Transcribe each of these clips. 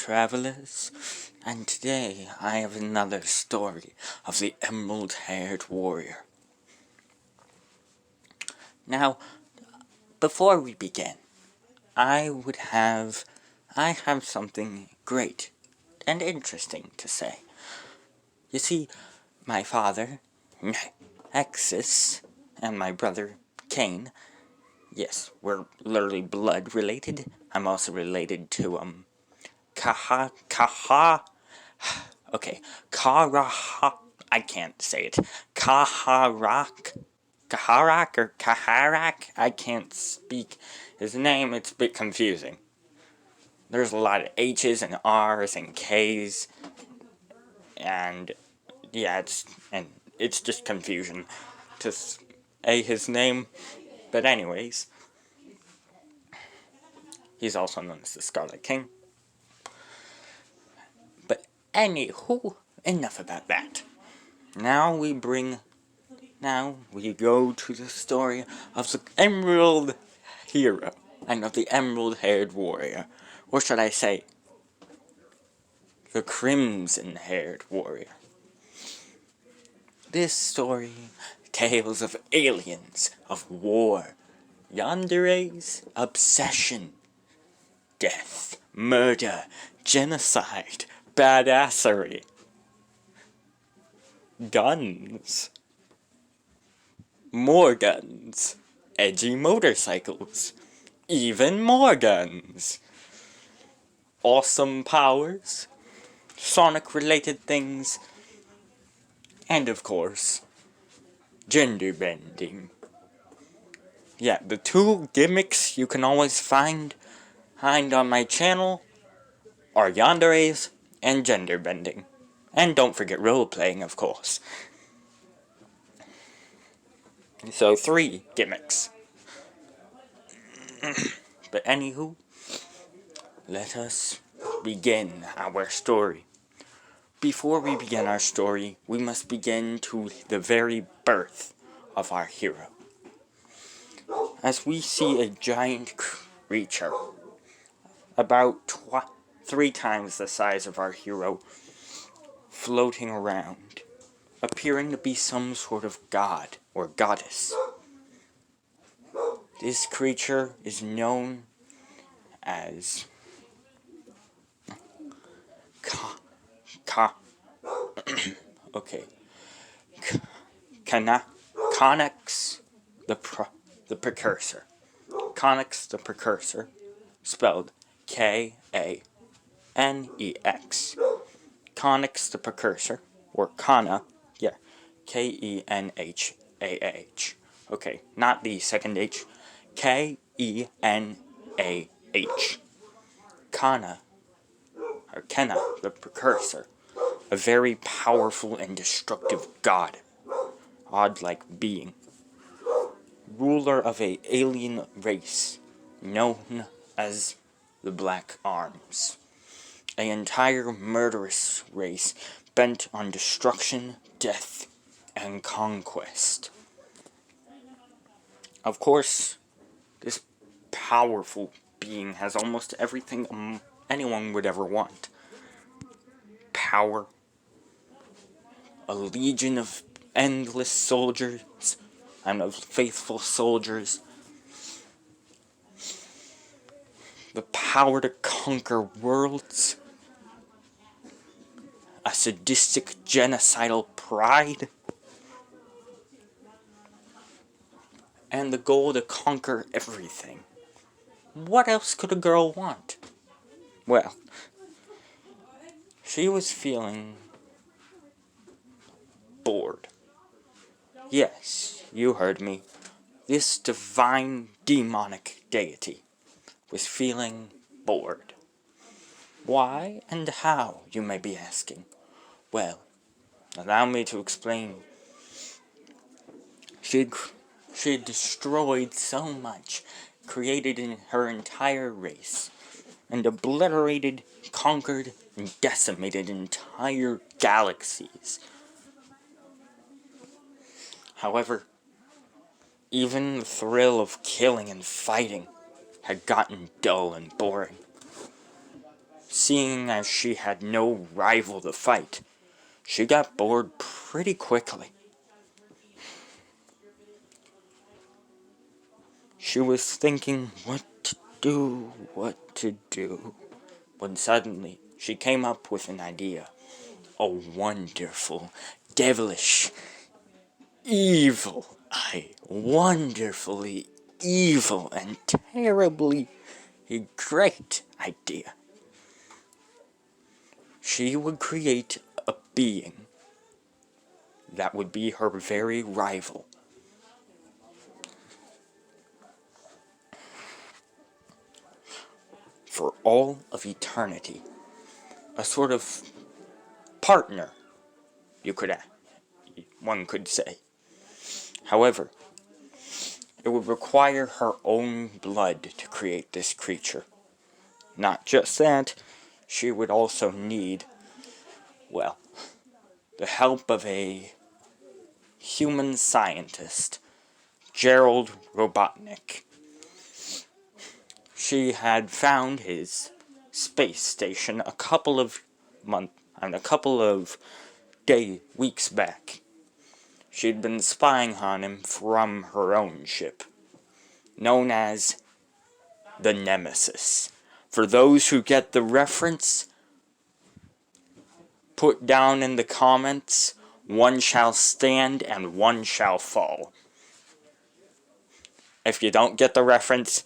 travelers, and today I have another story of the emerald-haired warrior. Now, before we begin, I have something great and interesting to say. You see, my father, Exis, and my brother, Cain, yes, we're literally blood related. I'm also related to, Karaha, I can't say it, Kaharak, or Kaharak, I can't speak his name, it's a bit confusing. There's a lot of H's and R's and K's, and yeah, it's just confusion to say his name, but anyways, he's also known as the Scarlet King. But anywho, enough about that. Now we go to the story of the Emerald Hero, and of the Emerald-Haired Warrior. Or should I say, the Crimson-Haired Warrior. This story tales of aliens, of war, yandere's obsession, death, murder, genocide, badassery, guns, more guns, edgy motorcycles, even more guns, awesome powers, Sonic-related things, and of course, gender bending. Yeah, the two gimmicks you can always find on my channel are yanderes and gender bending. And don't forget role-playing, of course. So 3 gimmicks. But anywho, let us begin our story. Before we begin our story, we must begin to the very birth of our hero. As we see a giant creature, about 3 times the size of our hero, floating around, appearing to be some sort of god or goddess. This creature is known as Kenna, Connex the Precursor. Connex the Precursor, spelled K-A-N-E-X. Connex the Precursor, or Kenna, yeah, K-E-N-H-A-H. Okay, not the second H, K-E-N-A-H. Kenna, or Kenna the Precursor, a very powerful and destructive godlike being, ruler of an alien race known as the Black Arms, an entire murderous race bent on destruction, death, and conquest. Of course, this powerful being has almost everything anyone would ever want. Power, a legion of endless soldiers, and of faithful soldiers, the power to conquer worlds, a sadistic genocidal pride, and the goal to conquer everything. What else could a girl want? Well, she was feeling bored. Yes, you heard me. This divine demonic deity was feeling bored. Why and how, you may be asking? Well, allow me to explain. She had destroyed so much, created in her entire race, and obliterated, conquered, and decimated entire galaxies. However, even the thrill of killing and fighting had gotten dull and boring. seeing as she had no rival to fight, she got bored pretty quickly. She was thinking what to do, when suddenly she came up with an idea. A wonderful, devilish, wonderfully evil and terribly great idea. She would create a being that would be her very rival. For all of eternity. A sort of partner, one could say. However, it would require her own blood to create this creature. Not just that, she would also need, well, the help of a human scientist, Gerald Robotnik. She had found his space station a couple of weeks back. She'd been spying on him from her own ship, known as the Nemesis. For those who get the reference, put down in the comments, one shall stand and one shall fall. If you don't get the reference,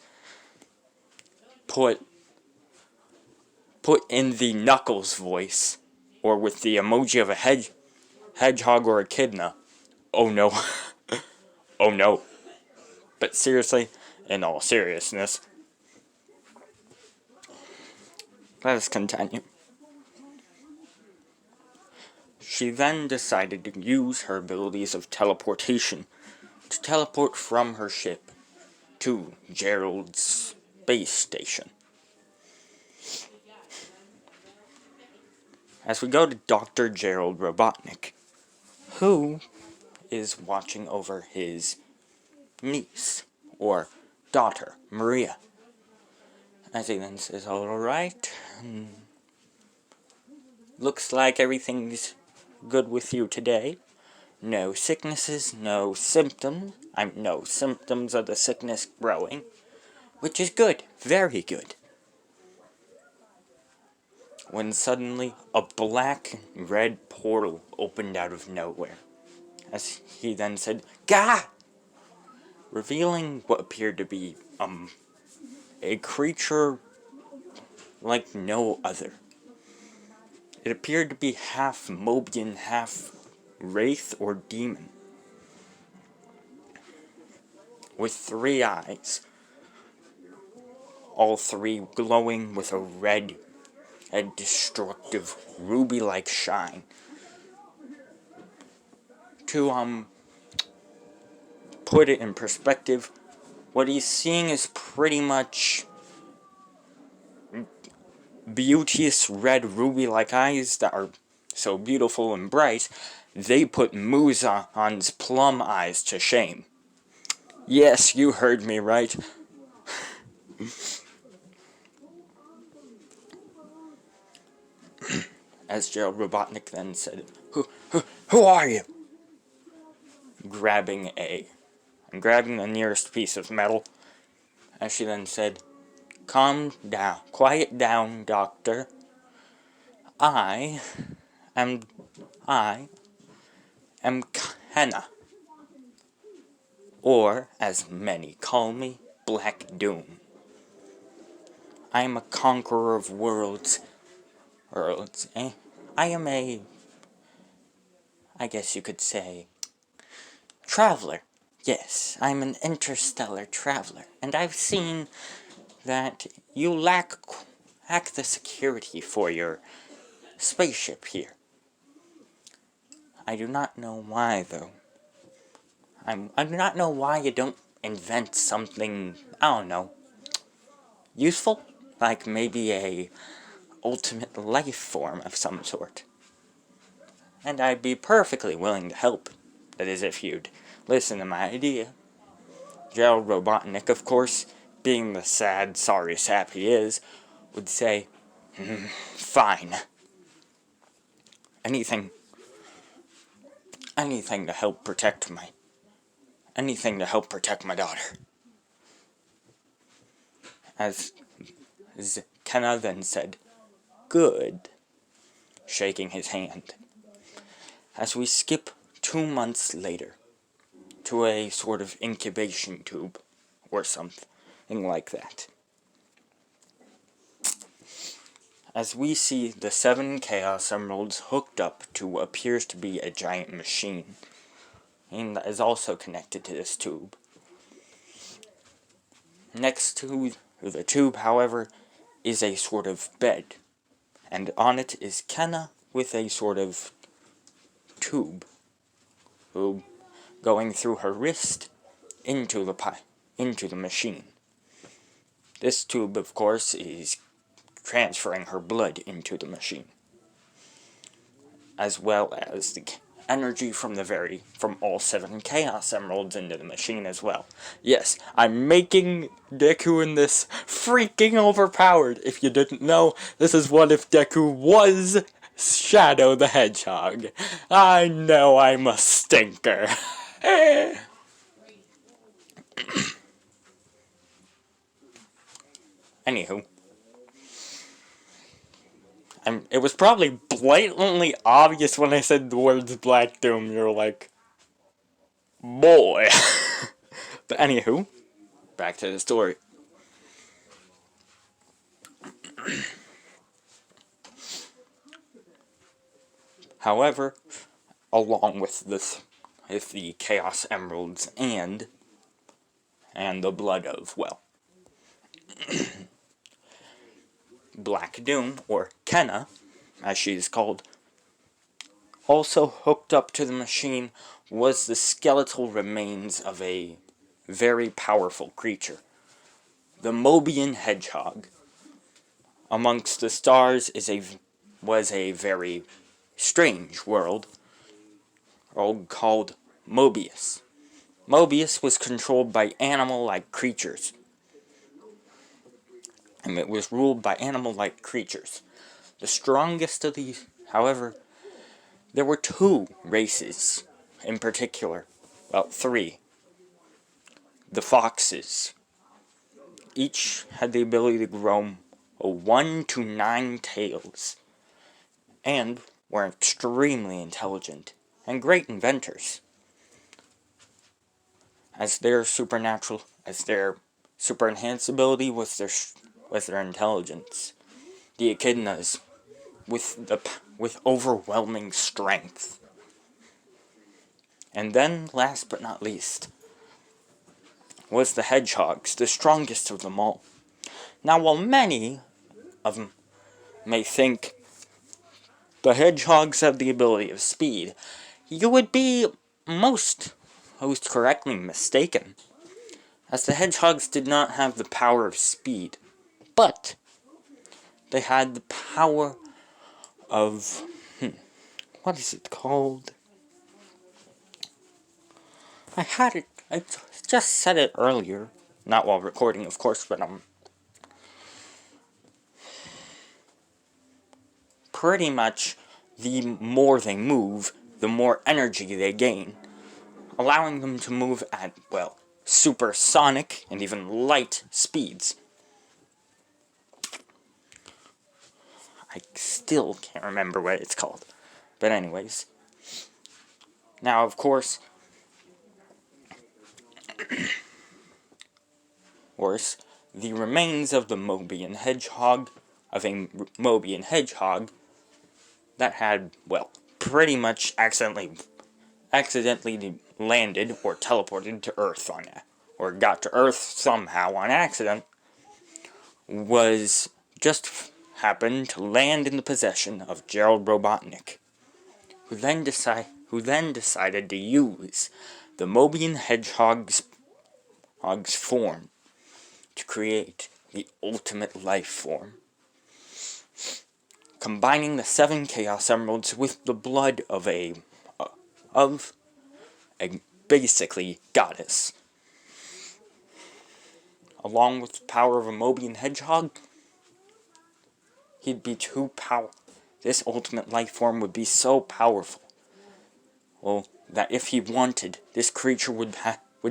put in the Knuckles voice, or with the emoji of a hedgehog or a Kenna. Oh no. Oh no. But seriously, in all seriousness, let us continue. She then decided to use her abilities of teleportation to teleport from her ship to Gerald's space station. As we go to Dr. Gerald Robotnik, who is watching over his niece, or daughter, Maria. As he then says, alright, looks like everything's good with you today. No sicknesses, no symptoms. No symptoms of the sickness growing, which is good, very good. When suddenly a black and red portal opened out of nowhere. As he then said, Gah! Revealing what appeared to be a creature like no other. It appeared to be half Mobian, half wraith or demon, with 3 eyes, all 3 glowing with a red and destructive ruby-like shine. To put it in perspective, what he's seeing is pretty much beauteous red ruby-like eyes that are so beautiful and bright, they put Muzan's plum eyes to shame. Yes, you heard me right. As Gerald Robotnik then said, Who are you? Grabbing the nearest piece of metal, as she then said, Calm down, quiet down, Doctor. I am Kenna, or as many call me, Black Doom. I am a conqueror of worlds. I am I guess you could say, traveler. Yes, I'm an interstellar traveler, and I've seen that you lack the security for your spaceship here. I do not know why, though. I do not know why you don't invent something, I don't know, useful? Like maybe a ultimate life form of some sort. And I'd be perfectly willing to help. That is, if you'd listen to my idea. Gerald Robotnik, of course, being the sad, sorry sap he is, would say, Fine. Anything to help protect my daughter. As Kenna then said, "Good," shaking his hand. As we skip 2 months later, to a sort of incubation tube, or something like that. As we see the 7 Chaos Emeralds hooked up to what appears to be a giant machine, and that is also connected to this tube. Next to the tube, however, is a sort of bed, and on it is Kenna with a sort of tube going through her wrist into the machine. This tube, of course, is transferring her blood into the machine, as well as the energy from all 7 Chaos Emeralds into the machine as well. Yes, I'm making Deku in this freaking overpowered. If you didn't know, this is what if Deku was Shadow the Hedgehog. I know I'm a stinker. Anywho. It was probably blatantly obvious when I said the words Black Doom. You're like, boy. But anywho, back to the story. However, along with the Chaos Emeralds and the blood of, well, Black Doom, or Kenna, as she is called, also hooked up to the machine was the skeletal remains of a very powerful creature, the Mobian Hedgehog. Amongst the stars was a very strange world called Mobius. Mobius was controlled by animal-like creatures. And it was ruled by animal-like creatures. The strongest of these, however, there were 2 races in particular. Well, 3. The foxes. Each had the ability to grow 1 to 9 tails, and were extremely intelligent and great inventors. As their super enhanced ability was their intelligence. The echidnas with overwhelming strength. And then, last but not least, was the hedgehogs, the strongest of them all. Now, while many of them may think the hedgehogs have the ability of speed, you would be most correctly mistaken, as the hedgehogs did not have the power of speed, but they had the power of, what is it called? I just said it earlier, not while recording, of course, but pretty much the more they move, the more energy they gain, allowing them to move at, well, supersonic and even light speeds. I still can't remember what it's called. But anyways. Now, of course, the remains of the Mobian Hedgehog, that had, well, pretty much accidentally landed or teleported to Earth or got to Earth somehow on accident, happened to land in the possession of Gerald Robotnik, who then decided to use the Mobian Hedgehog's form to create the ultimate life form, combining the 7 Chaos Emeralds with the blood of a basically goddess. Along with the power of a Mobian Hedgehog, he'd be too powerful. This ultimate life form would be so powerful. Well, that if he wanted, this creature would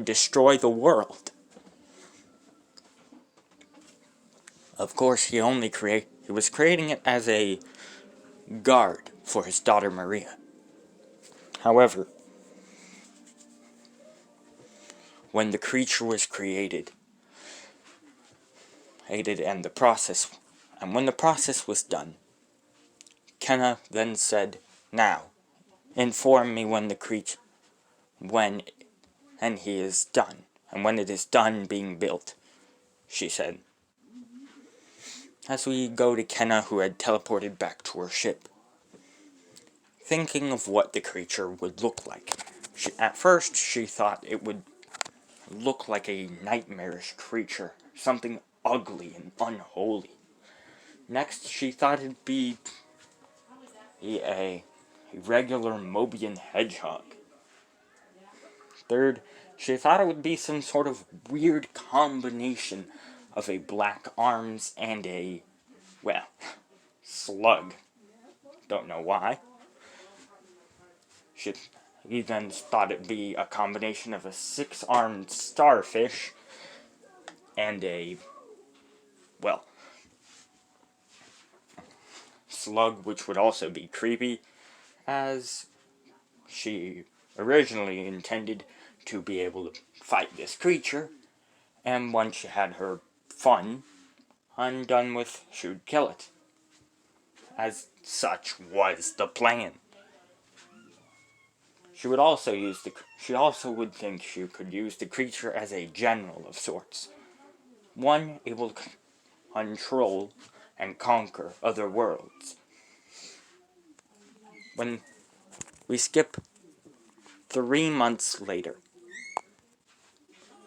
destroy the world. Of course, he was creating it as a guard for his daughter Maria. However, when the creature was created, and when the process was done, Kenna then said, "Now, inform me when he is done, and when it is done being built," she said. As we go to Kenna, who had teleported back to her ship, thinking of what the creature would look like. At first, she thought it would look like a nightmarish creature, something ugly and unholy. Next, she thought it'd be a regular Mobian hedgehog. Third, she thought it would be some sort of weird combination of a black arms and a, well, slug. Don't know why. He then thought it'd be a combination of a 6-armed starfish and a, well, slug, which would also be creepy, as she originally intended to be able to fight this creature, and once she had her fun undone with, she would kill it. As such was the plan. She would also would think she could use the creature as a general of sorts. One able to control and conquer other worlds. When we skip 3 months later,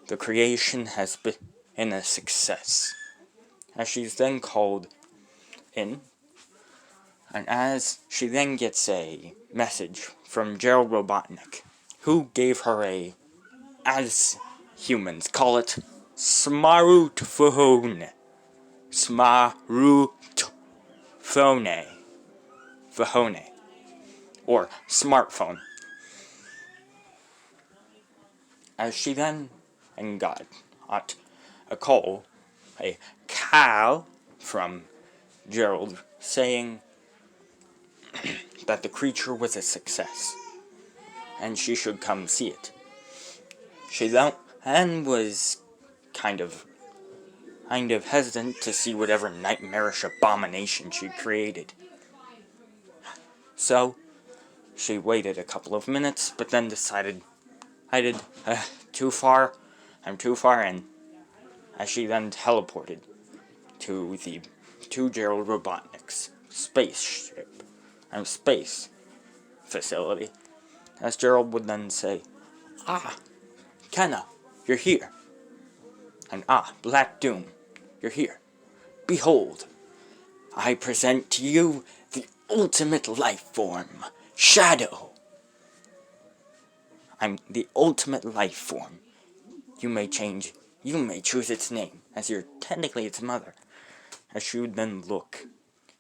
the creation has been a success, as she's then called in, and as she then gets a message from Gerald Robotnik, who gave her as humans call it, smartphone. Phone. Or smartphone. As she then got a call, a call from Gerald saying that the creature was a success, and she should come see it. She then was kind of hesitant to see whatever nightmarish abomination she created. So, she waited a couple of minutes, but then decided, too far, I'm too far in, as she then teleported to Gerald Robotnik's space facility, as Gerald would then say, "Ah, Kenna, you're here. And Black Doom, you're here. Behold, I present to you the ultimate life form, Shadow. I'm the ultimate life form. You may choose its name, as you're technically its mother." As she would then look,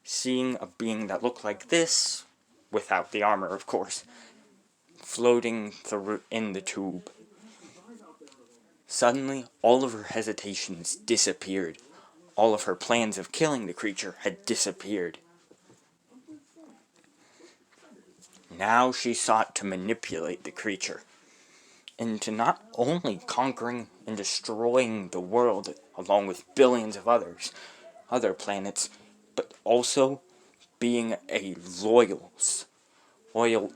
seeing a being that looked like this, without the armor, of course, floating in the tube. Suddenly, all of her hesitations disappeared. All of her plans of killing the creature had disappeared. Now she sought to manipulate the creature into not only conquering and destroying the world along with billions of other planets, but also being a loyal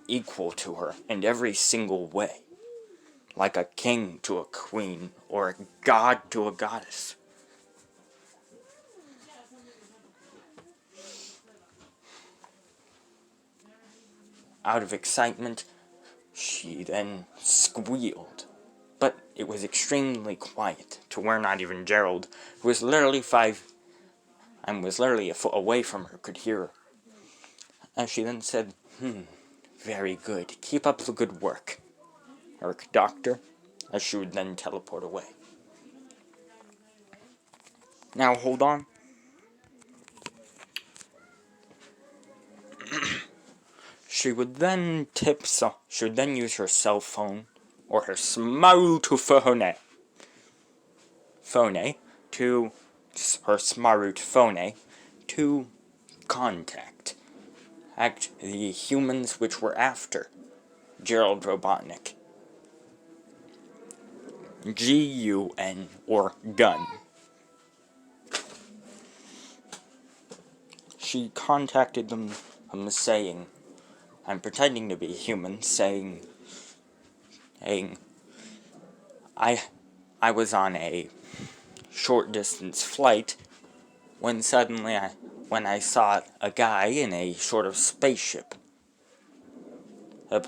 equal to her in every single way. Like a king to a queen, or a god to a goddess. Out of excitement, she then squealed. But it was extremely quiet, to where not even Gerald, who was literally a foot away from her, could hear her. And she then said, "Very good. Keep up the good work, Doctor," as she would then teleport away. Now, hold on. She would then use her cell phone or her smartphone to contact the humans which were after Gerald Robotnik. GUN, or gun. She contacted them, saying, I'm pretending to be human, saying, I was on a short distance flight when suddenly I saw a guy in a sort of spaceship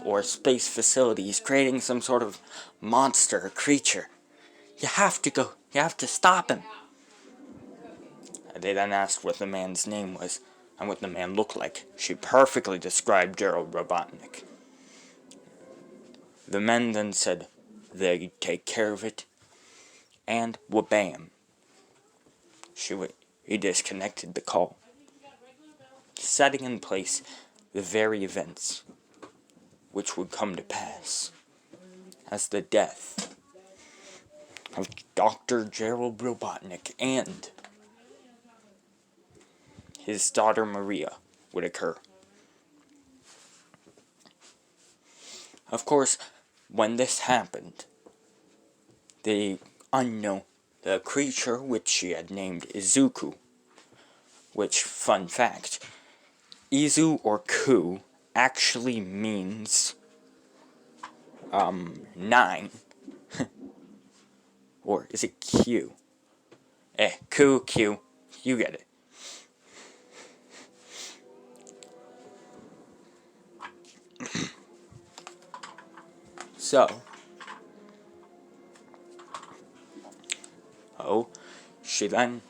or space facilities creating some sort of monster creature. You have to stop him. They then asked what the man's name was and what the man looked like. She perfectly described Gerald Robotnik. The men then said they'd take care of it, and wha-bam. He disconnected the call, setting in place the very events which would come to pass as the death of Dr. Gerald Robotnik and his daughter Maria would occur. Of course, when this happened, the creature which she had named Izuku, which, fun fact, Izu or Ku actually means 9. Or is it Q? Q, you get it. So, she then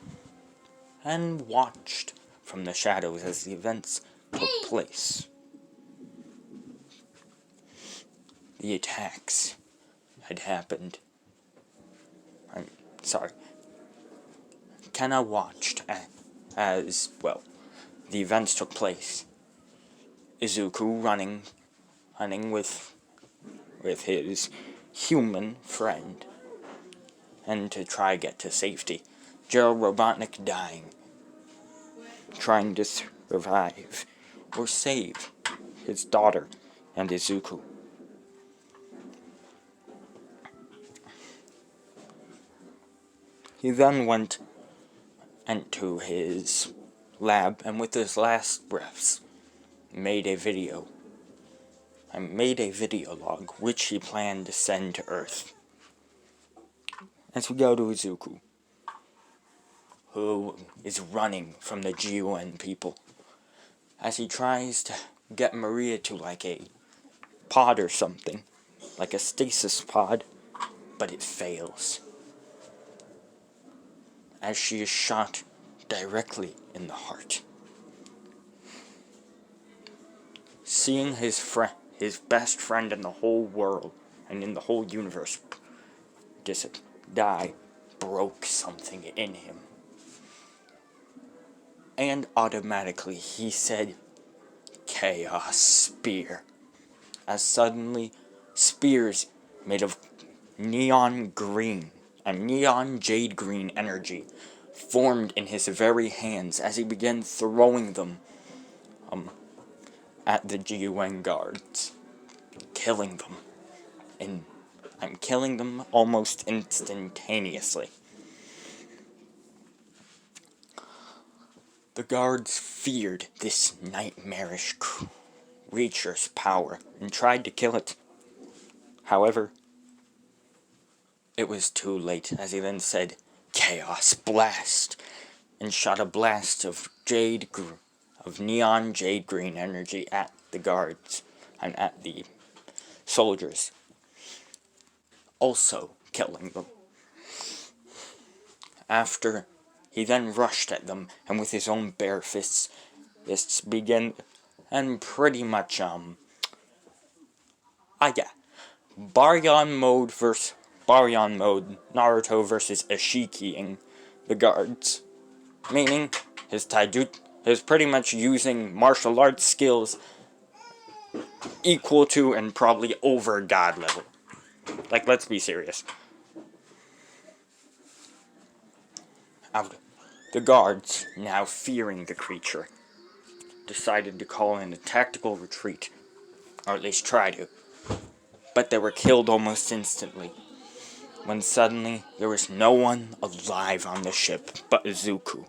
watched from the shadows as the events took place. The attacks had happened. I'm sorry. Kenna watched as, well, the events took place. Izuku running with his human friend, and to try get to safety. Gerald Robotnik dying, trying to survive or save his daughter and Izuku. He then went into his lab and with his last breaths made a video. Made a video log which he planned to send to Earth. As we go to Izuku, who is running from the GUN people, as he tries to get Maria to like a pod or something, like a stasis pod, but it fails, as she is shot directly in the heart. Seeing his best friend in the whole world, and in the whole universe, die, broke something in him. And automatically he said, Chaos Spear. As suddenly, spears made of neon green and neon jade green energy formed in his very hands as he began throwing them at the GUN guards, killing them. And I'm killing them almost instantaneously. The guards feared this nightmarish creature's power and tried to kill it. However, it was too late, as he then said, Chaos Blast, and shot a blast of neon jade green energy at the guards and at the soldiers, also killing them. After, he then rushed at them, and with his own bare fists began, and pretty much, Baryon mode, Naruto versus Ishikiing the guards. Meaning, his pretty much using martial arts skills equal to and probably over God level. Like, let's be serious. The guards, now fearing the creature, decided to call in a tactical retreat, or at least try to. But they were killed almost instantly, when suddenly there was no one alive on the ship but Izuku.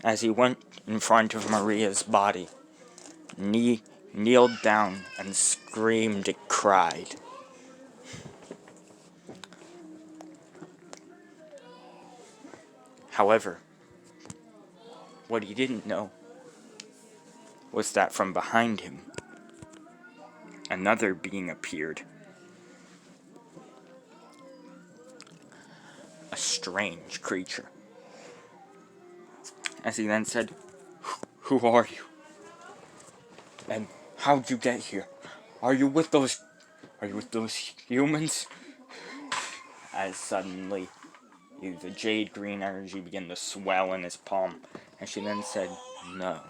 As he went in front of Maria's body, kneeled down and screamed and cried. However, what he didn't know was that from behind him, another being appeared. A strange creature. As he then said, "Who are you? And how'd you get here? Are you with those humans?" As suddenly, the jade green energy began to swell in his palm, and she then said, "No,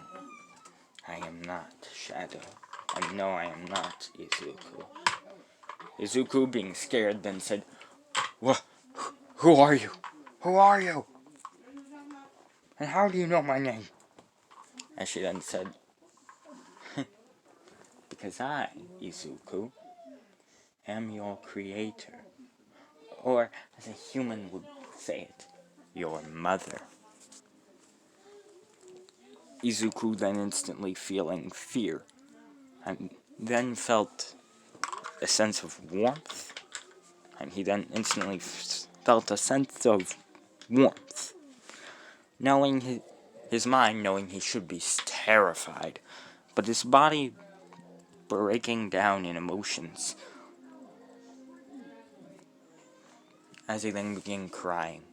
I am not Shadow. And no, I am not Izuku." Izuku, being scared, then said, "What? Who are you? Who are you? And how do you know my name?" And she then said, "Because I, Izuku, am your creator. Or, as a human would say it, your mother." Izuku then instantly feeling fear, and then felt a sense of warmth, and he then instantly felt a sense of warmth, knowing his mind knowing he should be terrified, but his body breaking down in emotions, as he then began crying,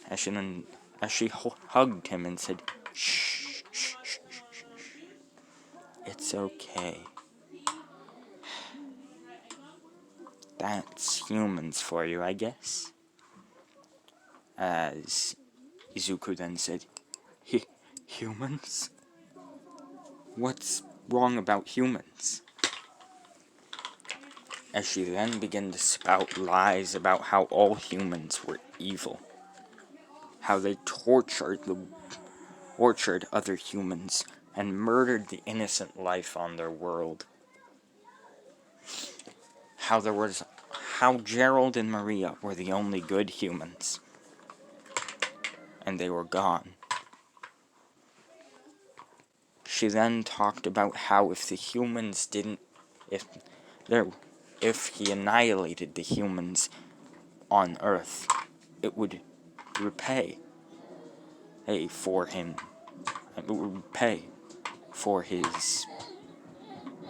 as she hugged him and said, "Shh, shh, shh, shh, shh. It's okay. That's humans for you, I guess." As Izuku then said, Humans? What's wrong about humans?" As she then began to spout lies about how all humans were evil, how they tortured other humans and murdered the innocent life on their world, how Gerald and Maria were the only good humans, and they were gone. She then talked about how if he annihilated the humans on Earth, it would repay for him. It would pay for his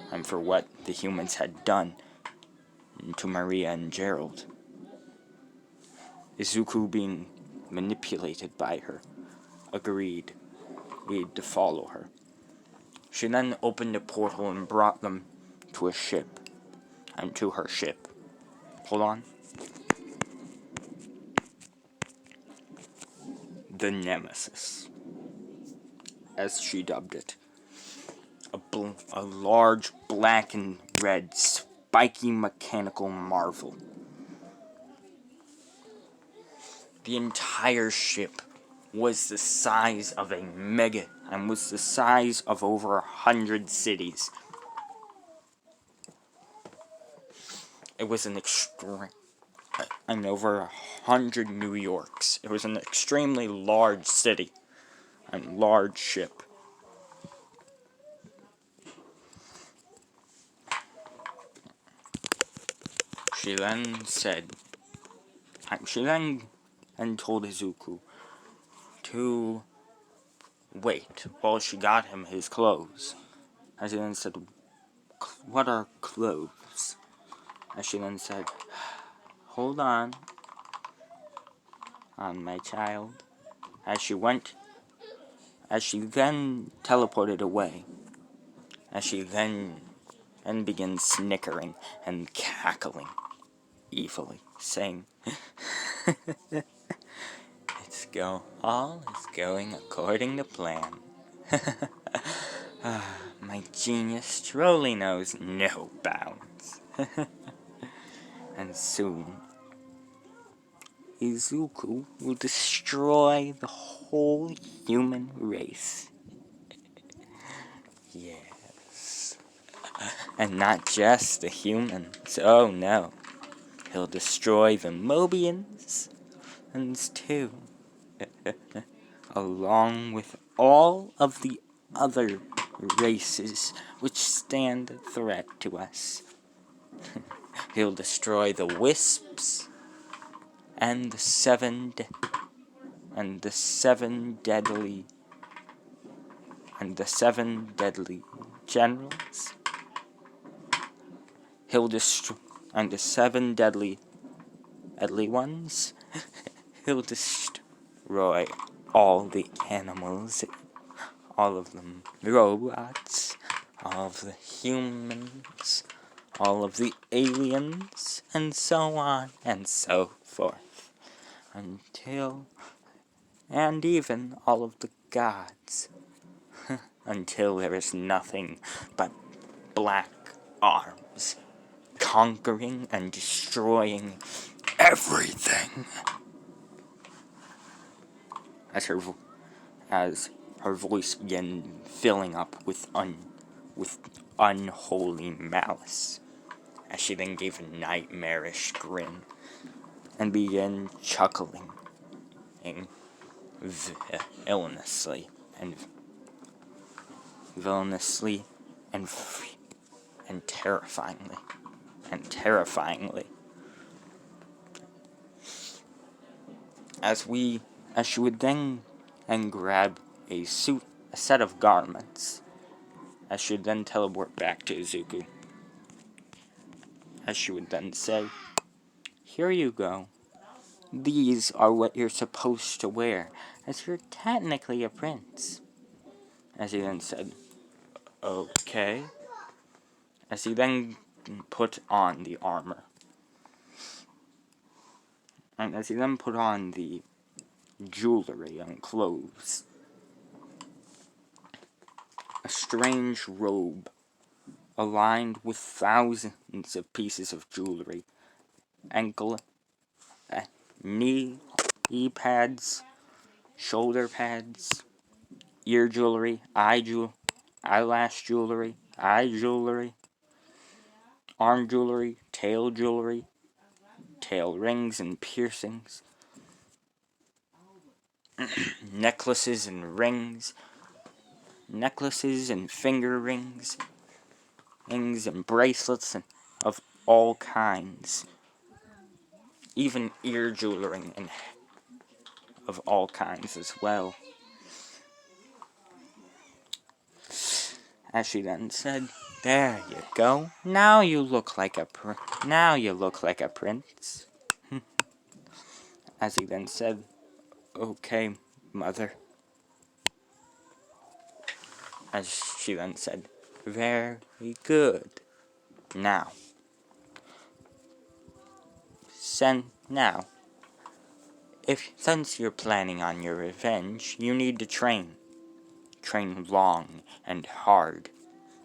and for what the humans had done to Maria and Gerald. Izuku, being manipulated by her, agreed to follow her. She then opened a portal and brought them to a ship, and to her ship. Hold on. The Nemesis, as she dubbed it. A large black and red spiky mechanical marvel. The entire ship was the size of a mega, and was the size of over 100 cities. It was over 100 New Yorks. It was an extremely large city and large ship. She then told Izuku to wait while she got him his clothes. As he then said, "What are clothes?" As she then said, "Hold on, my child." As she then teleported away. As she then began snickering and cackling evilly, saying, "All is going according to plan." My genius truly knows no bounds. And soon, Izuku will destroy the whole human race. Yes. And not just the humans. Oh no. He'll destroy the Mobians too. Along with all of the other races which stand a threat to us. He'll destroy the Wisps and the seven deadly generals. He'll destroy and the seven deadly ones. He'll destroy all the animals, all of them robots, all of the humans, all of the aliens, and so on and so forth. And even all of the gods. Until there is nothing but black arms, conquering and destroying everything. As her voice began filling up with unholy malice, as she then gave a nightmarish grin and began chuckling villainously and terrifyingly. As she would then grab a set of garments, as she would then teleport back to Izuku. As she would then say, "Here you go. These are what you're supposed to wear, as you're technically a prince." As he then said, "Okay." As he then put on the armor. And as he then put on the jewelry and clothes, a strange robe aligned with thousands of pieces of jewelry, ankle, knee pads, shoulder pads, ear jewelry, eyelash jewelry, eye jewelry, arm jewelry, tail rings and piercings, necklaces and finger rings and bracelets of all kinds, even ear jewelry and of all kinds as well. As she then said, "There you go. Now you look like a prince." As he then said, "Okay, mother." As she then said, "Very good. Now, since you're planning on your revenge, you need to train. Train long and hard,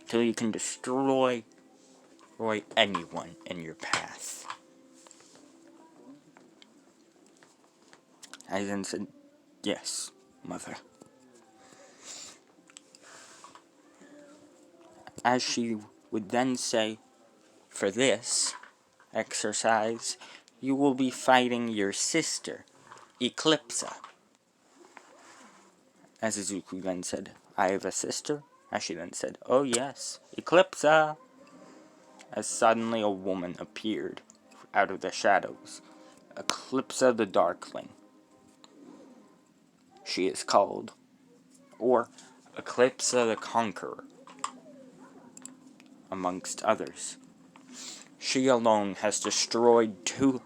till you can destroy anyone in your path." I then said, "Yes, mother." As she would then say, "For this exercise, you will be fighting your sister, Eclipsa." As Izuku then said, "I have a sister?" As she then said, "Oh yes, Eclipsa." As suddenly a woman appeared out of the shadows, Eclipsa the Darkling. She is called, or Eclipsa the Conqueror, amongst others. She alone has destroyed two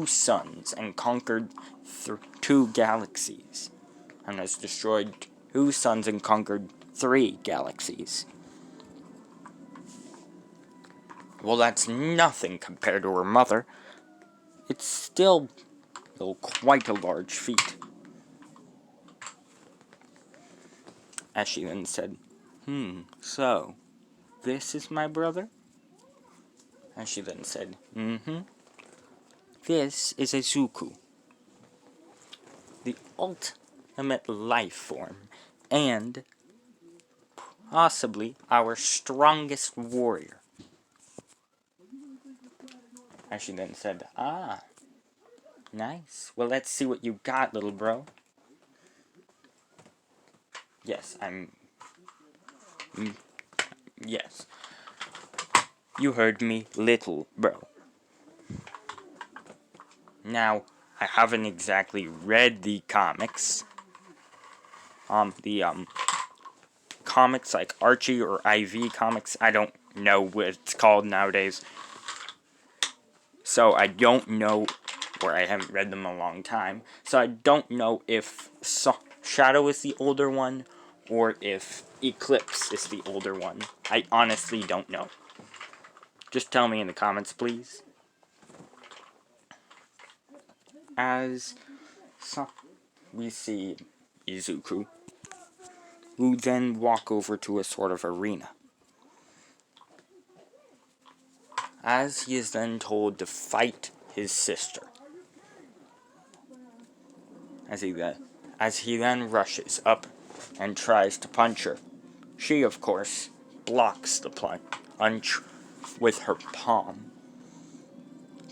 suns and conquered 2 galaxies, and has destroyed 2 suns and conquered 3 galaxies. Well, that's nothing compared to her mother. It's still quite a large feat. As she then said, So, this is my brother? And she then said, This is Izuku, the ultimate life form, and possibly our strongest warrior. And she then said, Ah, nice. Well, let's see what you got, little bro. Yes, yes. You heard me, little bro. Now, I haven't exactly read the comics. Comics like Archie or IV comics, I don't know what it's called nowadays. So I don't know, or I haven't read them a long time. So I don't know if Shadow is the older one, or if Eclipse is the older one. I honestly don't know. Just tell me in the comments, please. As we see Izuku, who then walk over to a sort of arena. As he is then told to fight his sister. As he then rushes up and tries to punch her. She, of course, blocks the punch with her palm,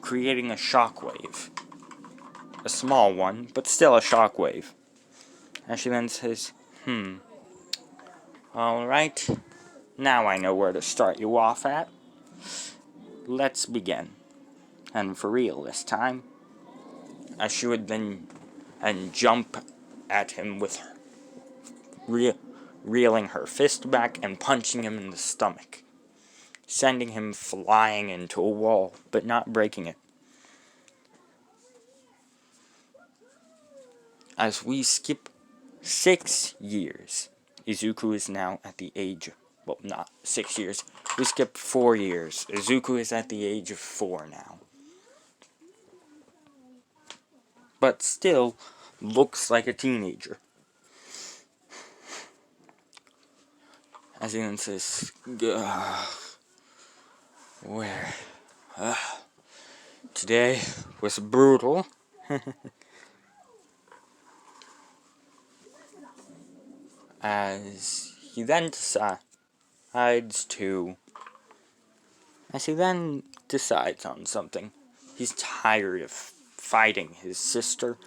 creating a shockwave. A small one, but still a shockwave. And she then says, Alright, now I know where to start you off at. Let's begin. And for real this time. As she would then jump at him with reeling her fist back and punching him in the stomach, sending him flying into a wall, but not breaking it. As we skip 6 years, Izuku is now at the age of, well, not 6 years, we skip 4 years. Izuku is at the age of 4 now. But still looks like a teenager. As he then says, where? Today was brutal. As he then decides on something. He's tired of fighting his sister,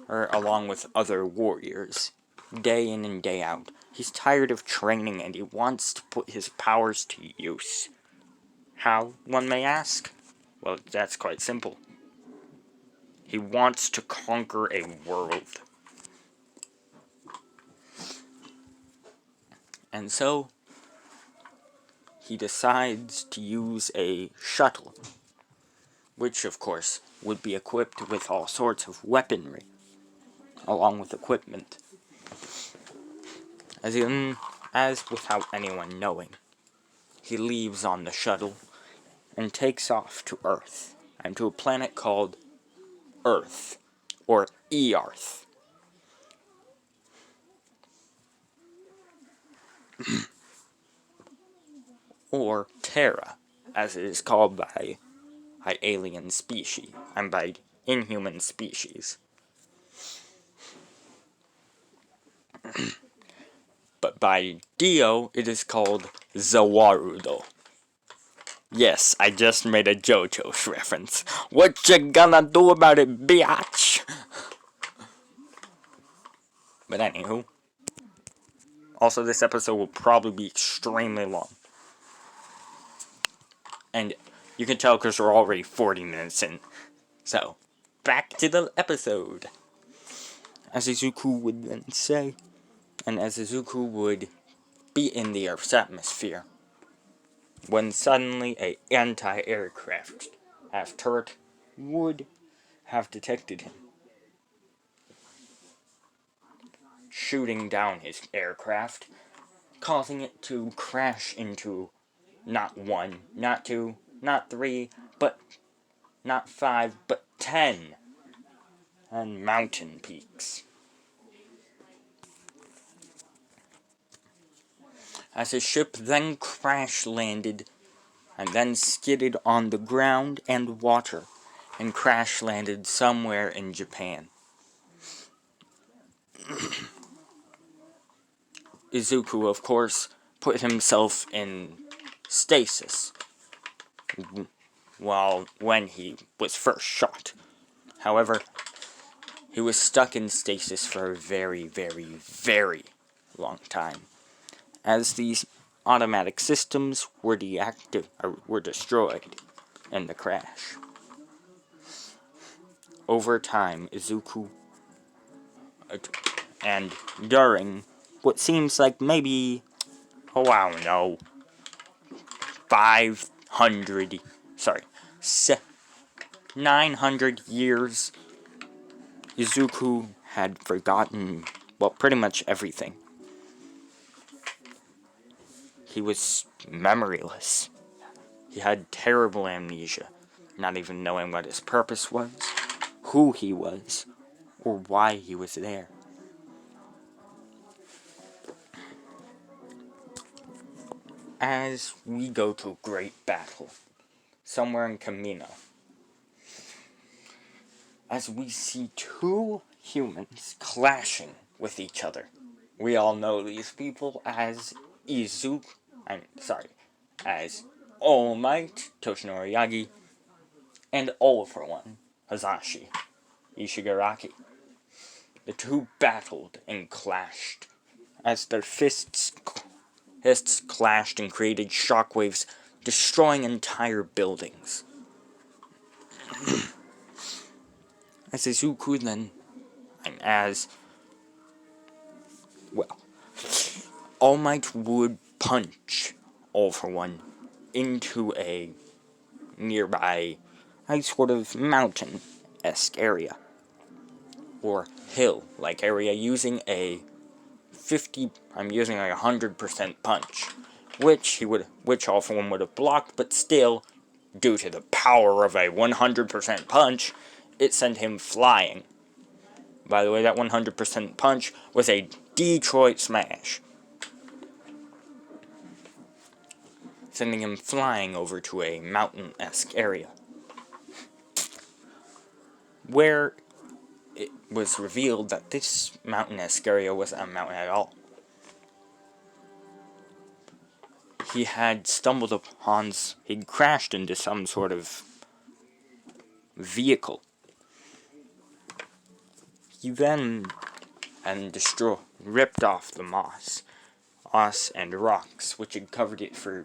along with other warriors, day in and day out. He's tired of training and he wants to put his powers to use. How, one may ask? Well, that's quite simple. He wants to conquer a world. And so, he decides to use a shuttle, which, of course, would be equipped with all sorts of weaponry, along with equipment. As without anyone knowing, he leaves on the shuttle and takes off to Earth, and to a planet called Earth, or Earth. Or Terra, as it is called by alien species, and by inhuman species. But by Dio, it is called Zawarudo. Yes, I just made a JoJo's reference. What you gonna do about it, biatch? But anywho. Also, this episode will probably be extremely long. And you can tell because we're already 40 minutes in. So, back to the episode. As Izuku would then say, and as Izuku would be in the Earth's atmosphere, when suddenly a anti-aircraft turret would have detected him, shooting down his aircraft, causing it to crash into not 1, not 2, not 3, but not 5, but 10 and mountain peaks. as his ship then crash-landed and then skidded on the ground and water and crash-landed somewhere in Japan. Izuku, of course, put himself in stasis when he was first shot. However, he was stuck in stasis for a very, very, very long time, as these automatic systems were destroyed in the crash. Over time, Izuku, and during what seems like maybe, I don't know, 900 years, Izuku had forgotten, well, pretty much everything. He was memoryless. He had terrible amnesia, not even knowing what his purpose was, who he was, or why he was there. As we go to a great battle, somewhere in Kamino, as we see two humans clashing with each other. We all know these people as as All Might, Toshinori Yagi, and All for One, Hazashi, Ishigaraki. The two battled and clashed, as their fists clashed and created shockwaves, destroying entire buildings. As Izuku then, All Might would punch All for One into a nearby, sort of mountain-esque area, or hill-like area, using a 100% punch, which All for One would have blocked, but still, due to the power of a 100% punch, it sent him flying. By the way, that 100% punch was a Detroit smash, sending him flying over to a mountain-esque area, where it was revealed that this mountain-esque area wasn't a mountain at all. He'd crashed into some sort of vehicle. He then ripped off the moss and rocks, which had covered it for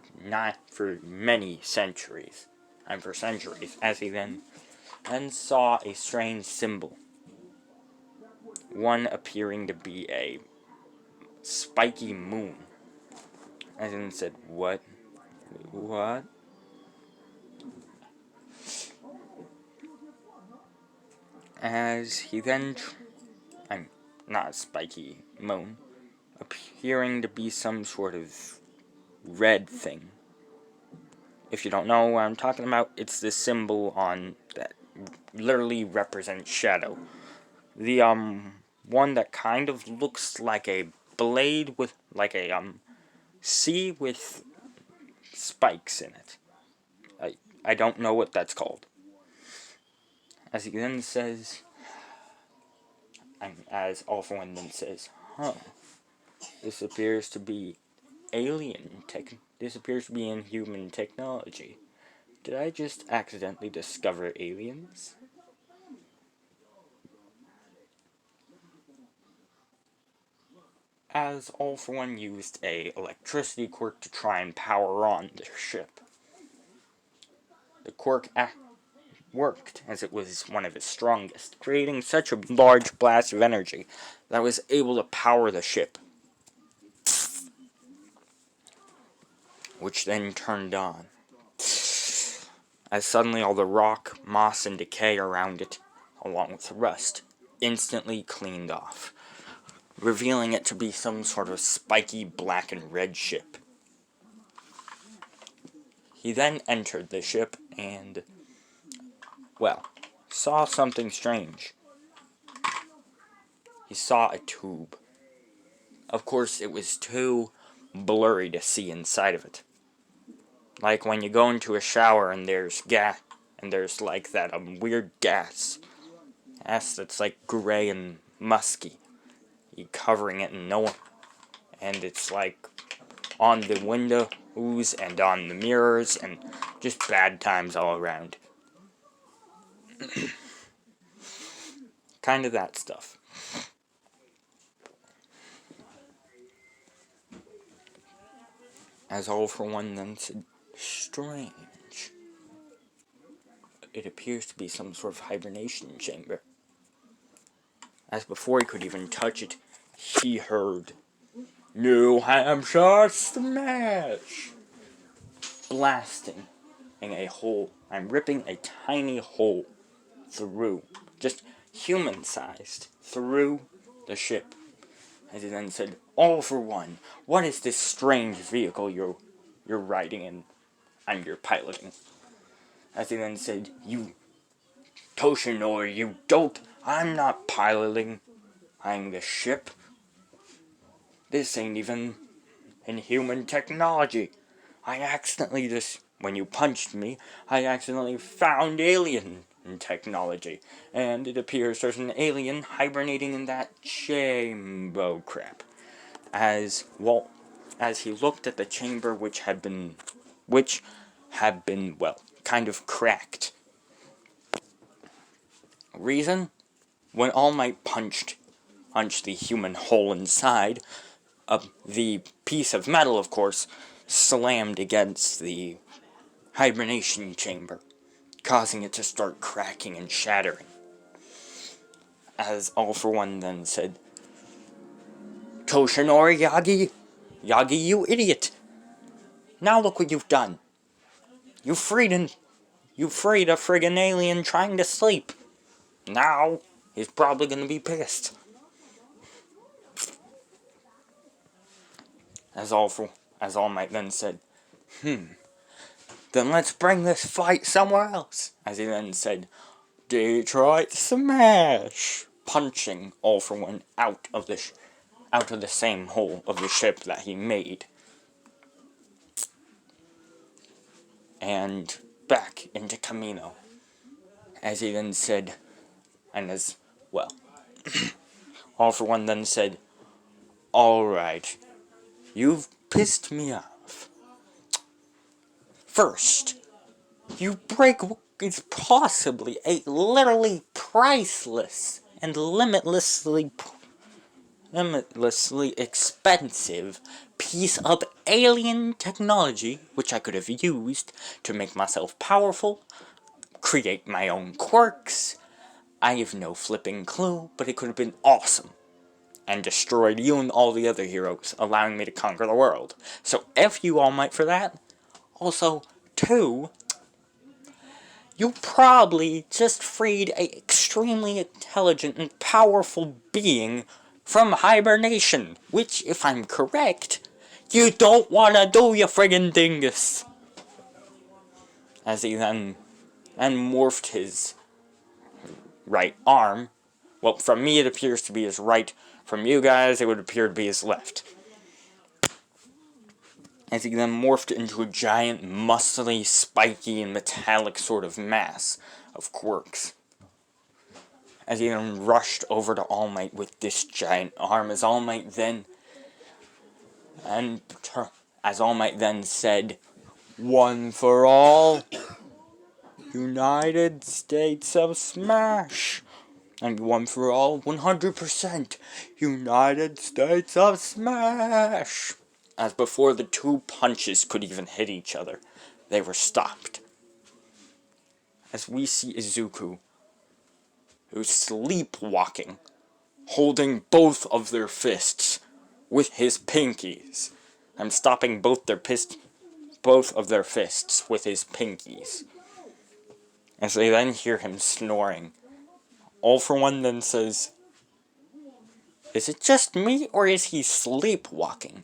many centuries, as he then saw a strange symbol, one appearing to be a spiky moon, and then said, what? As he then, not a spiky moon, appearing to be some sort of red thing. If you don't know what I'm talking about, it's this symbol that literally represents shadow. The one that kind of looks like a blade with sea with spikes in it. I don't know what that's called. As he then says, as All for One then says, this appears to be this appears to be inhuman technology. Did I just accidentally discover aliens? As All for One used a electricity quirk to try and power on their ship. The quirk worked, as it was one of his strongest, creating such a large blast of energy that was able to power the ship, which then turned on, as suddenly all the rock, moss, and decay around it, along with the rust, instantly cleaned off, revealing it to be some sort of spiky black and red ship. He then entered the ship and, saw something strange. He saw a tube. Of course, it was two blurry to see inside of it. Like when you go into a shower and there's gas, and there's like that weird gas that's like gray and musky. You covering it and no one, and it's like on the windows and on the mirrors and just bad times all around. Kind of that stuff. As All For One then said, strange. It appears to be some sort of hibernation chamber. As before he could even touch it, he heard New Hampshire Smash! Blasting in a hole. I'm ripping a tiny hole through, just human-sized, through the ship. As he then said, All For One, what is this strange vehicle you're riding in and you're piloting? As he then said, you Toshinori, you dolt, I'm not piloting. I'm the ship. This ain't even inhuman technology. I accidentally when you punched me, I accidentally found alien technology. And it appears there's an alien hibernating in that chamber crap. As he looked at the chamber which had been, kind of cracked. Reason? When All Might punched the human hole inside, the piece of metal, of course, slammed against the hibernation chamber, causing it to start cracking and shattering. As All For One then said, Toshinori Yagi, you idiot! Now look what you've done. You freed a friggin' alien trying to sleep. Now, he's probably gonna be pissed. As All Might then said, then let's bring this fight somewhere else. As he then said, Detroit Smash! Punching All For One out of the same hole of the ship that he made. And back into Camino. As he then said, All For One then said, alright, you've pissed me off. First, you break what is possibly a literally priceless and limitlessly expensive piece of alien technology, which I could have used to make myself powerful, create my own quirks. I have no flipping clue, but it could have been awesome. And destroyed you and all the other heroes, allowing me to conquer the world. So F you, All Might, for that. Also, 2, you probably just freed an extremely intelligent and powerful being from hibernation, which, if I'm correct, you don't want to do, you friggin' dingus. As he then morphed his right arm. Well, from me it appears to be his right. From you guys, it would appear to be his left. As he then morphed into a giant, muscly, spiky, and metallic sort of mass of quirks. As he then rushed over to All Might with this giant arm, as All Might then said, One for all, United States of Smash. And one for all, 100%, United States of Smash. As before the 2 punches could even hit each other, they were stopped. As we see Izuku, who's sleepwalking, holding both of their fists with his pinkies. I'm stopping both of their fists with his pinkies. As they then hear him snoring, All For One then says, is it just me, or is he sleepwalking?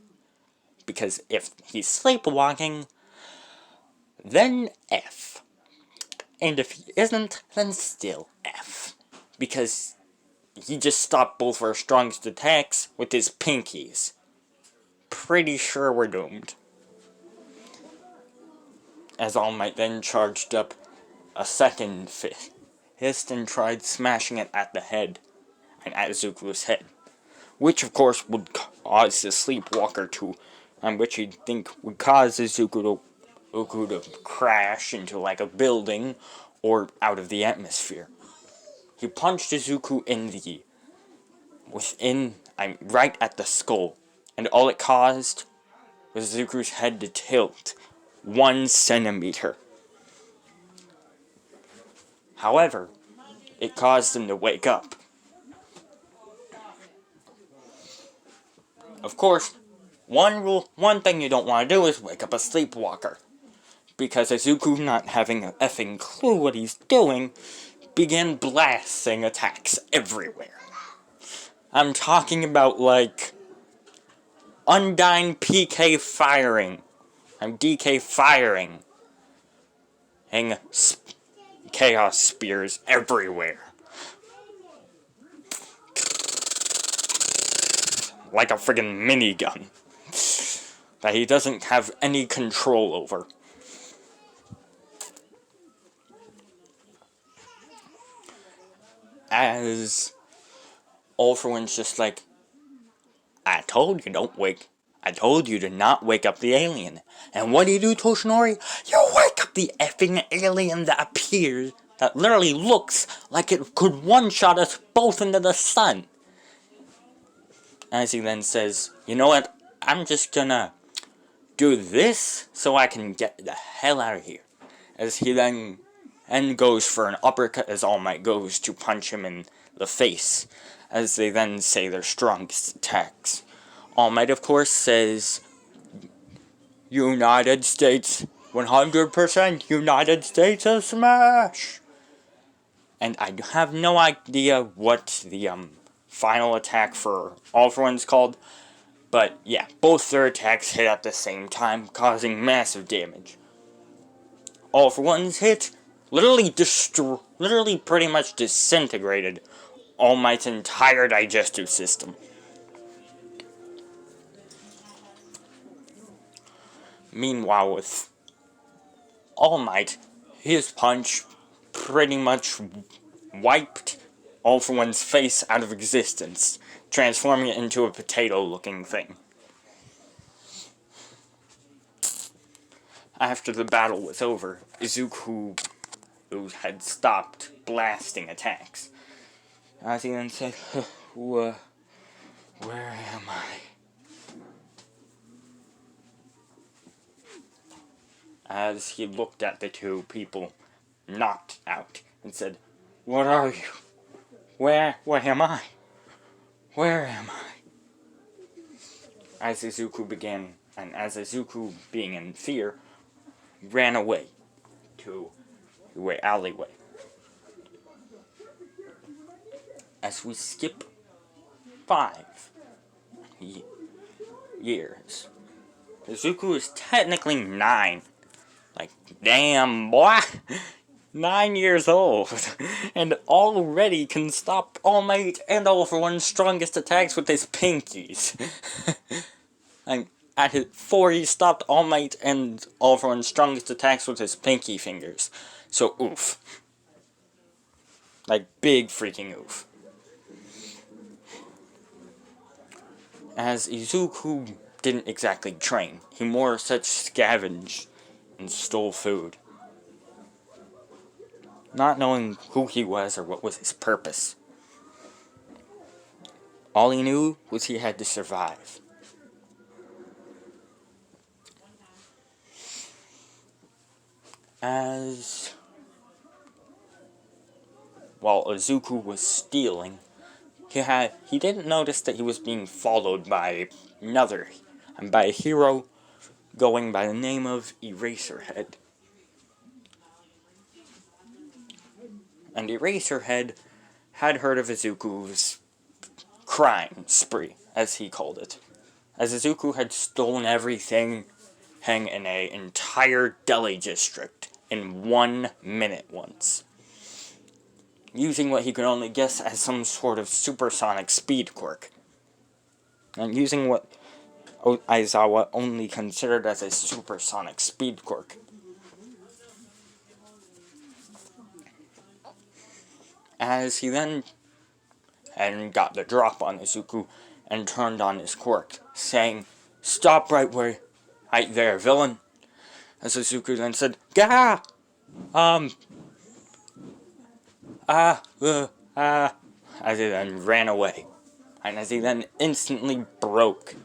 Because if he's sleepwalking, then F. And if he isn't, then still F. Because he just stopped both our strongest attacks with his pinkies. pretty sure we're doomed. As All Might then charged up a second fist and tried smashing it at the head, and at Izuku's head. Which, of course, would cause the Sleepwalker to, which you'd think would cause Izuku to crash into, like, a building or out of the atmosphere. He punched Izuku right at the skull, and all it caused was Izuku's head to tilt 1 centimeter. However, it caused him to wake up. Of course, one thing you don't want to do is wake up a sleepwalker. Because Izuku, not having a effing clue what he's doing, began blasting attacks everywhere. I'm talking about, like, Undyne PK firing. I'm DK firing. And Chaos Spears everywhere. Like a friggin' minigun. That he doesn't have any control over. As All For One's just like, I told you to not wake up the alien. And what do you do, Toshinori? You wake up the effing alien that appears, that literally looks like it could one-shot us both into the sun. As he then says, you know what, I'm just gonna do this so I can get the hell out of here. As he then goes for an uppercut as All Might goes to punch him in the face. As they then say their strongest attacks. All Might, of course, says, United States, 100% United States of Smash! And I have no idea what the final attack for All For One's called, but yeah, both their attacks hit at the same time, causing massive damage. All For One's hit literally pretty much disintegrated All Might's entire digestive system. Meanwhile, with All Might, his punch pretty much wiped All For One's face out of existence, transforming it into a potato-looking thing. After the battle was over, Izuku, who had stopped blasting attacks, as he then said, where am I? As he looked at the two people knocked out and said, what are you? Where am I? Where am I? As Izuku being in fear, ran away to an alleyway. As we skip 5 years, Izuku is technically 9. Like, damn, boy! 9 years old, and already can stop All Might and All For One's strongest attacks with his pinkies. And at his 4, he stopped All Might and All For One's strongest attacks with his pinky fingers. So, oof. Like, big freaking oof. As Izuku didn't exactly train, he more such scavenged and stole food, not knowing who he was or what was his purpose. All he knew was he had to survive. As while Izuku was stealing, he didn't notice that he was being followed by a hero going by the name of Eraserhead. And Eraserhead had heard of Izuku's crime spree, as he called it. As Izuku had stolen everything in an entire Delhi district in 1 minute once, using what he could only guess as some sort of supersonic speed quirk. And using what Aizawa only considered as a supersonic speed quirk. As he then got the drop on Izuku and turned on his quirk, saying, "Stop right there, villain." As Izuku then said, "Gah! As he then ran away. And as he then instantly broke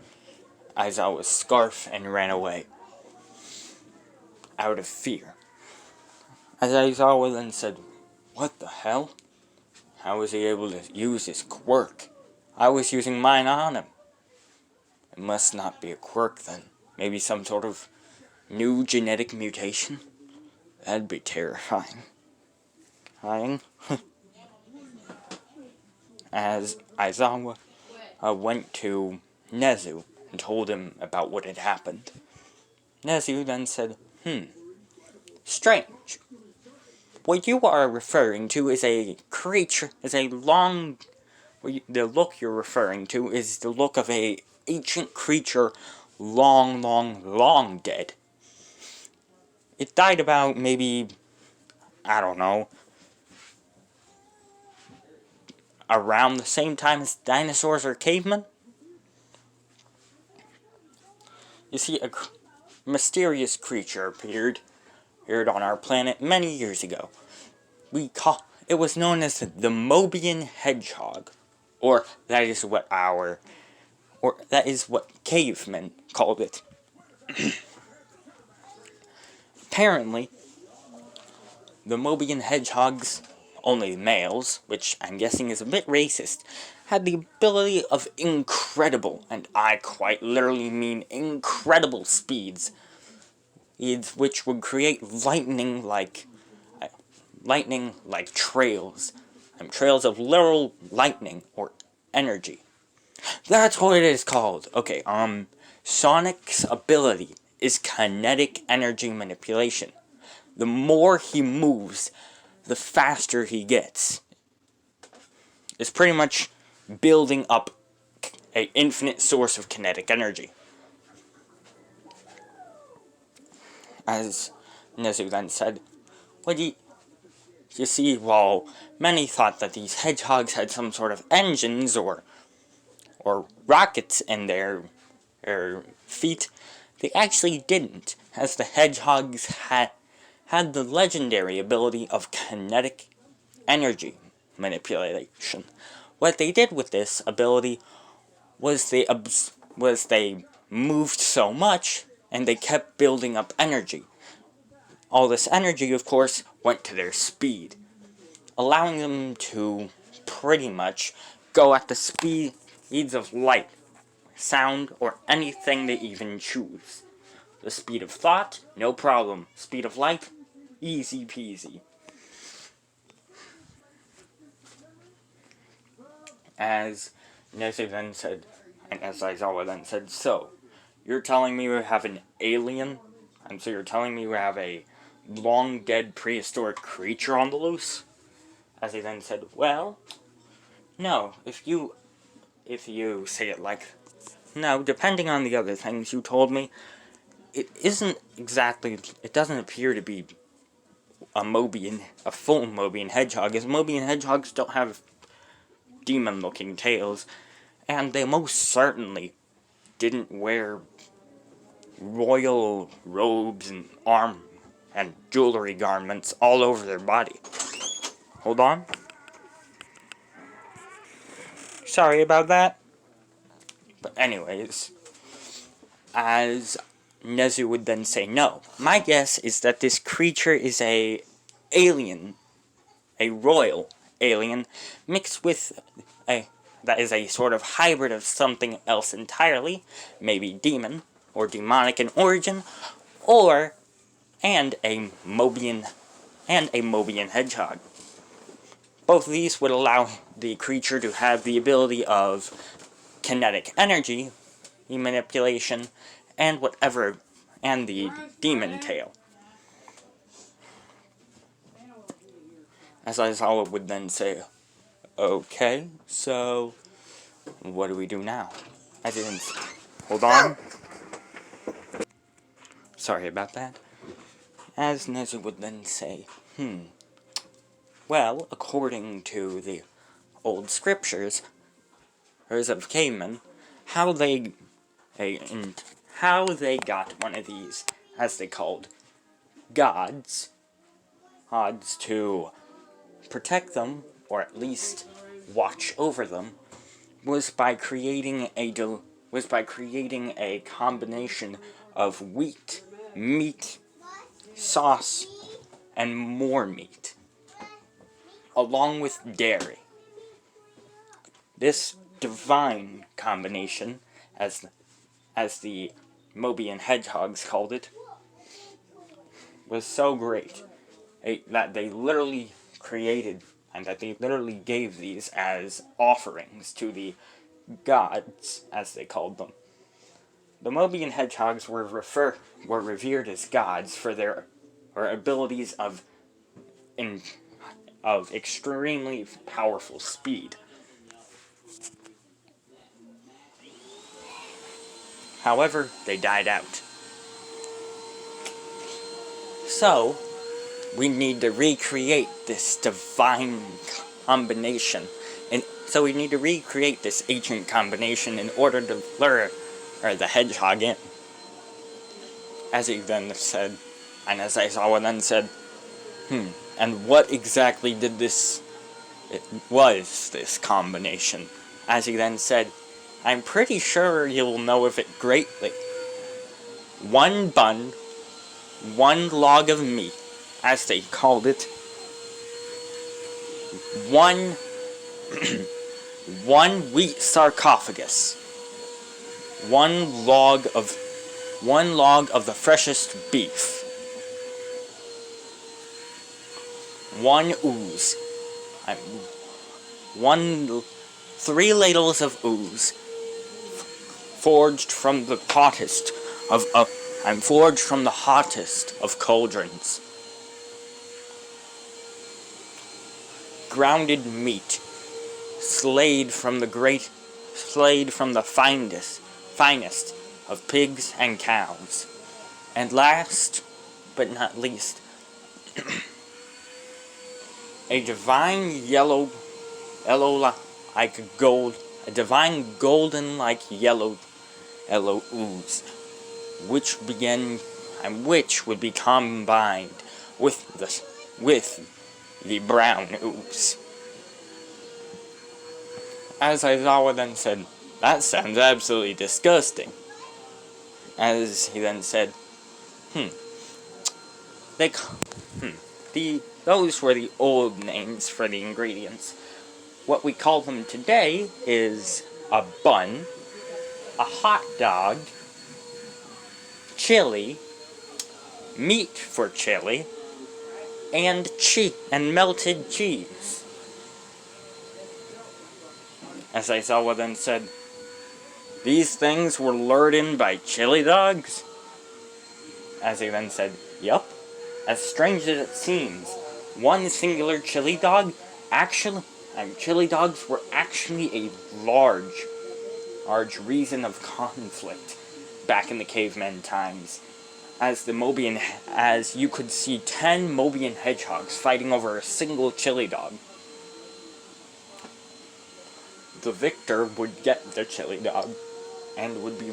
Aizawa's scarf and ran away. Out of fear. As Aizawa then said, "What the hell? How was he able to use his quirk? I was using mine on him." It must not be a quirk then. Maybe some sort of new genetic mutation? That'd be terrifying. As Aizawa went to Nezu and told him about what had happened. Nezu then said, "Strange. What you are referring to is a creature, the look you're referring to is the look of a ancient creature long dead. It died about maybe, I don't know, around the same time as dinosaurs or cavemen? You see, a mysterious creature appeared on our planet many years ago. It was known as the Mobian Hedgehog, or that is what cavemen called it. Apparently, the Mobian Hedgehogs, only males, which I'm guessing is a bit racist, had the ability of incredible, and I quite literally mean incredible speeds, which would create lightning-like trails, trails of literal lightning, or energy. That's what it is called. Okay, Sonic's ability is kinetic energy manipulation. The more he moves, the faster he gets. It's pretty much building up an infinite source of kinetic energy. As Nezu then said, you see, while many thought that these hedgehogs had some sort of engines or rockets in their feet, they actually didn't, as the hedgehogs had the legendary ability of kinetic energy manipulation. What they did with this ability was they moved so much and they kept building up energy. All this energy, of course, went to their speed, allowing them to pretty much go at the speeds of light, sound, or anything they even choose. The speed of thought, no problem. Speed of light, easy peasy. As Nezu then said, and as Aizawa then said, "So, you're telling me we have an alien? And so you're telling me we have a long-dead prehistoric creature on the loose?" As he then said, "Well, no, if you say it like, no, depending on the other things you told me, it doesn't appear to be a full Mobian hedgehog, as Mobian hedgehogs don't have demon-looking tails, and they most certainly didn't wear royal robes and arm and jewelry garments all over their body." Hold on. Sorry about that. But anyways, as Nezu would then say, "No, my guess is that this creature is a royal alien, mixed with that is a sort of hybrid of something else entirely, maybe demon, or demonic in origin, and a Mobian hedgehog. Both of these would allow the creature to have the ability of kinetic energy manipulation and the demon tail." As Aizawa would then say, "Okay, so what do we do now?" Hold on. Sorry about that. As Nezu would then say, well, according to the old scriptures, of cavemen, how they got one of these, as they called, gods to protect them, or at least watch over them, was by creating a combination of wheat, meat, sauce, and more meat, along with dairy. This divine combination, as the Moby and Hedgehogs called it, was so great that they literally created and that they literally gave these as offerings to the gods, as they called them. The Moby and Hedgehogs were revered as gods for their abilities of extremely powerful speed. However, they died out. So, we need to recreate this divine combination. And so we need to recreate this ancient combination in order to lure the hedgehog in. As he then said, and as Aizawa then said, and what exactly was this combination? As he then said, I'm pretty sure you'll know of it greatly. 1 bun, 1 log of meat, as they called it, 1 wheat sarcophagus, 1 log of the freshest beef, 1 ooze, 3 ladles of ooze, forged from the hottest of cauldrons. Grounded meat, slayed from the finest of pigs and cows. And last but not least, a divine golden like yellow ooze, which would be combined with the brown ooze. As Aizawa then said, that sounds absolutely disgusting. As he then said, those were the old names for the ingredients. What we call them today is a bun, a hot dog, chili, meat for chili, and melted cheese. As Aizawa then said, these things were lured in by chili dogs? As he then said, yup. As strange as it seems, one singular chili dogs were actually a large reason of conflict back in the caveman times. As you could see 10 Moby and Hedgehogs fighting over a single chili dog. The victor would get the chili dog and would be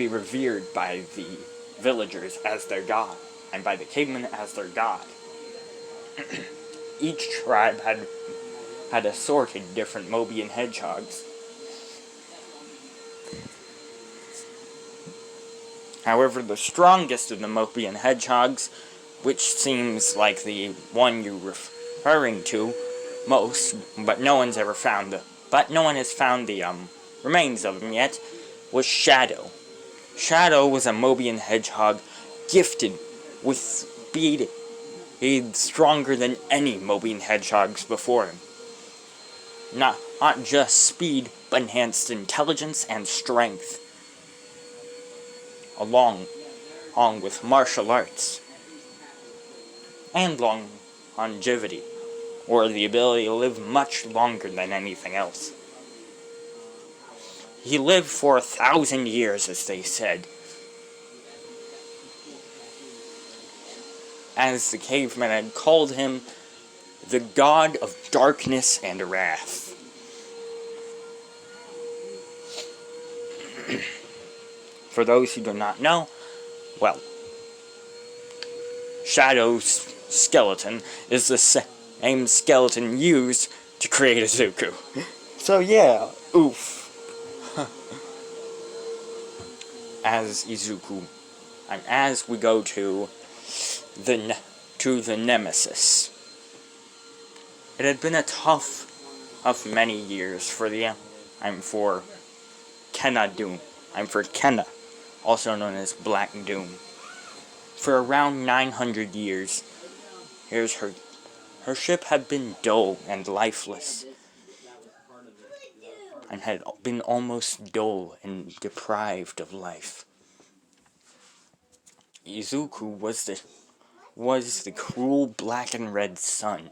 revered by the villagers as their god, and by the cavemen as their god. Each tribe had assorted different Moby and Hedgehogs. However, the strongest of the Moby and Hedgehogs, which seems like the one you're referring to most, but no one has found the remains of him yet, was Shadow. Shadow was a Moby and Hedgehog gifted with speed. He's stronger than any Moby and Hedgehogs before him. Not just speed, but enhanced intelligence and strength, along with martial arts, and longevity, or the ability to live much longer than anything else. He lived for 1,000 years, as they said. As the cavemen had called him, the god of darkness and wrath. For those who do not know, well, Shadow's skeleton is the same skeleton used to create Izuku. So yeah, oof. As Izuku, and as we go to the Nemesis. It had been a tough of many years for Kenna, also known as Black Doom. For around 900 years, her ship had been dull and lifeless, and had been almost dull and deprived of life. Izuku was the cruel black and red sun,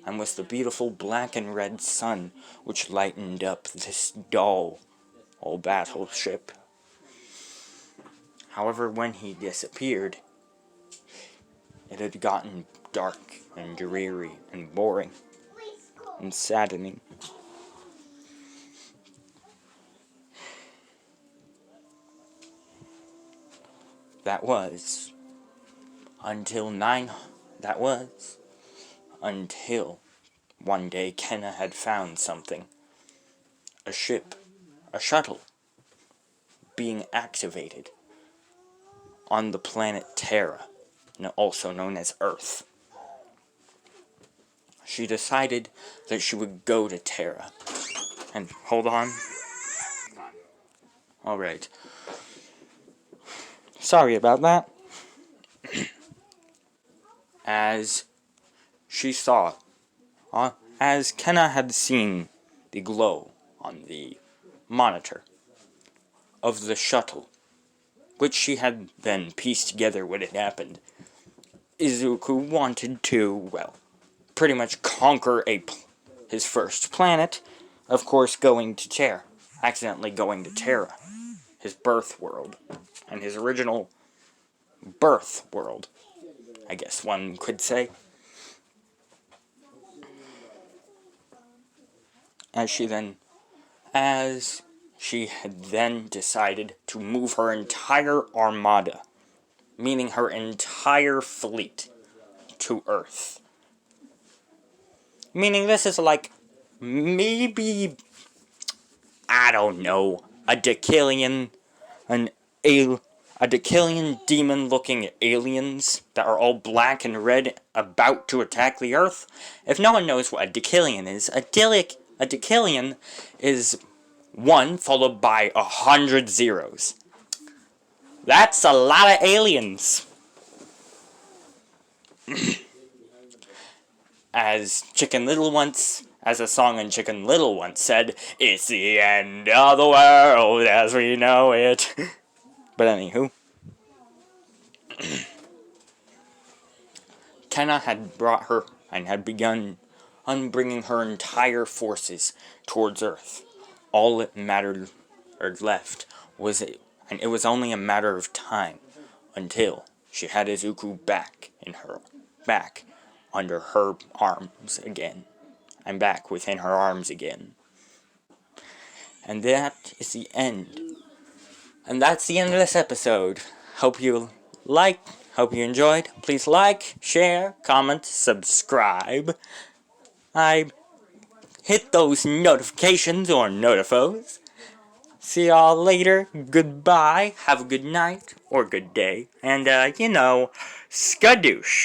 and was the beautiful black and red sun which lightened up this dull old battleship. However, when he disappeared, it had gotten dark and dreary and boring and saddening. That was until one day Kenna had found something. A shuttle, being activated on the planet Terra, also known as Earth. She decided that she would go to Terra. And hold on. Alright. Sorry about that. As Kenna had seen the glow on the monitor of the shuttle, which she had then pieced together what had happened, Izuku wanted to, pretty much conquer his first planet, of course accidentally going to Terra, his birth world, and his original birth world, I guess one could say. As she had then decided to move her entire armada, meaning her entire fleet, to Earth. Meaning this is like, maybe, I don't know, a Decalion demon-looking aliens that are all black and red about to attack the Earth. If no one knows what a Decalion is, a Decalion is 1 followed by 100 zeros. That's a lot of aliens. As a song in Chicken Little once said, "It's the end of the world as we know it." But anywho, Kenna had brought her and had begun bringing her entire forces towards Earth. All that mattered or left was and it was only a matter of time until she had Izuku back under her arms again. I'm back within her arms again. And that is the end. And that's the end of this episode. Hope you enjoyed. Please like, share, comment, subscribe. Hit those notifications or notifos. See y'all later. Goodbye. Have a good night or good day. And, skadoosh.